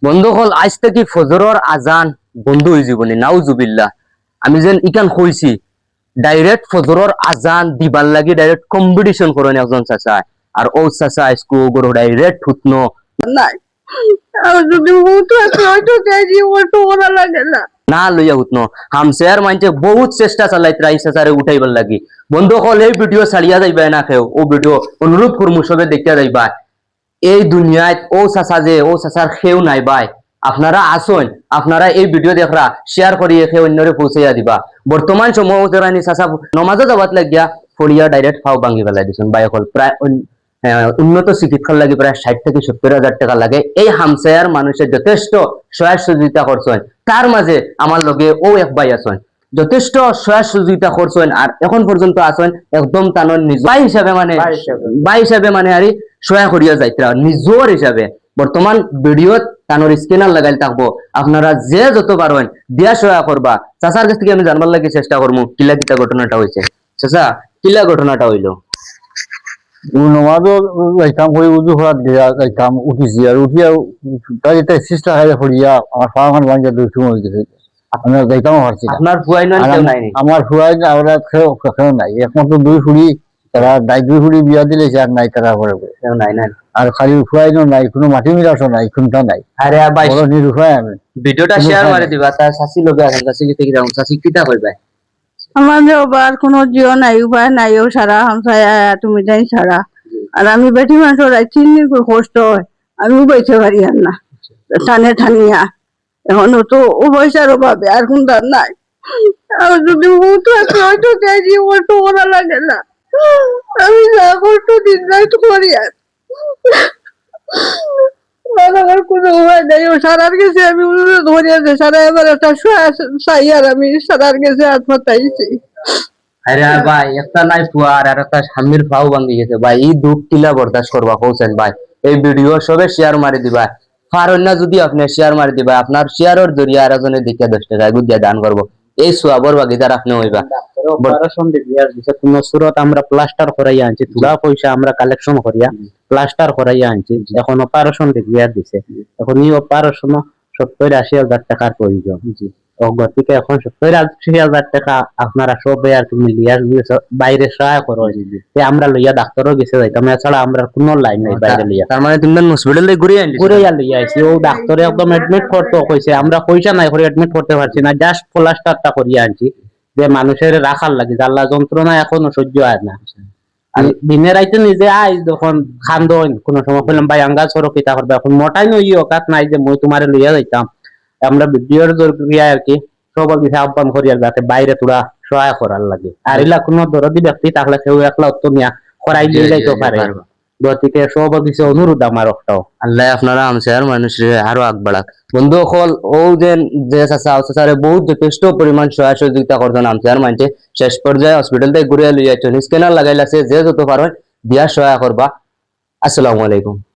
বন্ধুসকল আজ থেকে ফজরের আজান বন্ধ হয়ে যাবনি নাউজুবিল্লাহ। আমি যেন ইকান কইছি ডাইরেক্ট ফজরের আজান দিবার লাগি ডাইরেক্ট কম্পিটিশন করেন একজন চাচা, আর ও চাচা আজকে গরো ডাইরেক্ট হুতনো নাই আর যদি ভূত আছে হয়তো চাইছি ওটো ওরা লাগে না না লইয়া হুতনো হামসের মানছে বহুত চেষ্টা চালাইত রাই চাচারে উঠাইবার লাগি। বন্ধুসকল এই ভিডিও ছাড়িয়া যাইবা না কেউ, ও ভিডিও অনুরোধ করমু সবে দেখিয়া যাইবা। এই দুনিয়ায় ও চাচা যে ও চাচার খেউ নাই ভাই, আপনারা আসুন, আপনারা এই ভিডিও দেখরা শেয়ার করিয়ে খেয়ে অন্যরে পৌঁছাইয়া দিবা। বর্তমান সময় ওজরানি চাচা নমাজে যাবাত লাগিয়া ফড়িয়া ডাইরেক্ট ফাও ভাঙি ফেলাই দিছেন ভাই। হল প্রায় উন্নত চিকিৎসার লাগে প্রায় 60 থেকে 70,000 টাকা লাগে। এই হামসায়ার মানুষের যথেষ্ট সহায় সহযোগিতা করছেন, তার মাঝে আমার লগে ও এক ভাই আছেন যথেষ্ট সহায় সহযোগিতা করছেন, আর এখন পর্যন্ত আছেন একদম তানোর নিজ ভাই হিসাবে মানে ভাই হিসাবে মানে আরে সহায় করিয়া যাইতে নিজর হিসাবে। বর্তমান ভিডিওত তানোর স্ক্যানার লাগাই থাকবো, আপনারা যে যত পারেন দিয়া সহায় করবা। চাচার কাছ থেকে আমি জানবার লাগে চেষ্টা করবো কিলা কিতা ঘটনাটা হয়েছে। চাচা কিলা ঘটনাটা হইলো? নমাজও যাইতাম করে উজু হওয়ার দিয়া যাইতাম, উঠিছি আর উঠিয়া তাই এটা চেষ্টা খাইয়া পড়িয়া আমার ফার্মান বাঞ্জা দুই সময় হয়ে গেছে। আমি যাইতাম পারছি না। আপনার ফুয়াই নয় কেউ নাই? আমার ফুয়াই আমরা কেউ নাই, একমাত্র দুই ফুড়ি, তারা দুই ফুড়ি বিয়া দিলেছে আর নাই তারা পরে কেউ নাই না। আর খালি ফুয়াই নাই, কোনো মাটি মিলাসও নাই, কোনটা নাই। আরে ভাই বড় নিরুপায় আমি। ভিডিওটা শেয়ার মারি দিবা, তার শাসি লগে আছেন, শাসি থেকে যাও, শাসি কিতা কইবা? আমাদের ওবার কোনো জিও নাই, উপায় নাই, ও সারা হামসায়া তুমি তাই সারা। আর আমি বেটি মানুষ চিনি কষ্ট হয়, আমি উবাইতে পারি আর না টানে ঠানিয়া। এখন তো ও পয়সার অভাবে আর কোনটা নাই। আর যদি ভূত আছে হয়তো চাইছি ওটো ওরা লাগে না। আমি যা কষ্ট দিন রাত করি আর আমার কোনো উপায় নেই। ও সারার গেছে আমি অনুরোধ করিয়াছে সারা এবার একটা চাই আর আমি সারার গেছে আত্মহত্যাইছি। আরে ভাই একটা নাই ফুয়ার আর একটা স্বামীর ফাও ভাঙ্গি গেছে ভাই, এই দুঃখ কিলা বরদাস্ত করবা কৌছেন ভাই? এই ভিডিও সবে শেয়ার মারি দিবা, পারেন না যদি আপনি শেয়ার মারি দিবা, আপনার শেয়ারের জরিয়া আর একজনের দিকে 10 টাকা গুদিয়া দান করবো। এই সোয়াবর ভাগিদার আপনি হইবা। অপারেশন দিয়ে দিছে কোন সুরত আমরা প্লাস্টার করাইয়া আনছি, থোড়া পয়সা আমরা কালেকশন করিয়া প্লাস্টার করাইয়া আনছি, এখন অপারেশন দিয়ে দিছে। এখন এই অপারেশন 70-80 হাজার টাকার প্রয়োজন। গতিকে এখন 70-80 হাজার টাকা আপনারা সবাই আর তুমি লিয়া বাইরে সহায় করো, আমরা লইয়া ডাক্তারও গেছে যাইতাম, এছাড়া আমরা কোনো লাইন নাই বাইরে লইয়া। তার মানে তুমি হসপিটালে ঘুরে লইয়া আইছি, ও ডাক্তারে একদম এডমিট করতে কইছে, আমরা পয়সা নাই করে এডমিট করতে পারছি না, জাস্ট প্লাস্টারটা করিয়া আনছি যে মানুষের রাখার লাগে। জ্বালা যন্ত্রণা এখনো সহ্য হয় না। দিনে রাইতে নিজে আই যখন খান্দন কোনো সময় বললাম ভাই আঙ্গা সড়ক কিতা করবে, এখন মোটাই নই অকাত নাই যে মই তোমারে লইয়া যাইতাম। আমরা ভিডিওর জরিয়া আর কি সবার কিছু আহ্বান করি আর যাতে বাইরে তোরা সহায় করার লাগে। আর এলা কোনো দরদি ব্যক্তি থাকলে কেউ একলা উত্তর নিয়া করাই দিয়ে যাইতে পারে। গতিকে সবার কিছু অনুরোধ আমার একটাও, আল্লাহ আপনারা আমসার মানুষের আরো আগ বাড়াক। বন্ধু সকল ও যে চাচা চাচারে বহুত যথেষ্ট পরিমাণ সহায় সহযোগিতা করছেন আমসার মানছে। শেষ পর্যায়ে হসপিটাল থেকে ঘুরে লইয়া স্ক্যানার লাগাইলাছে, যে যত পারেন দিয়া সহায় করবা। আসসালামু আলাইকুম।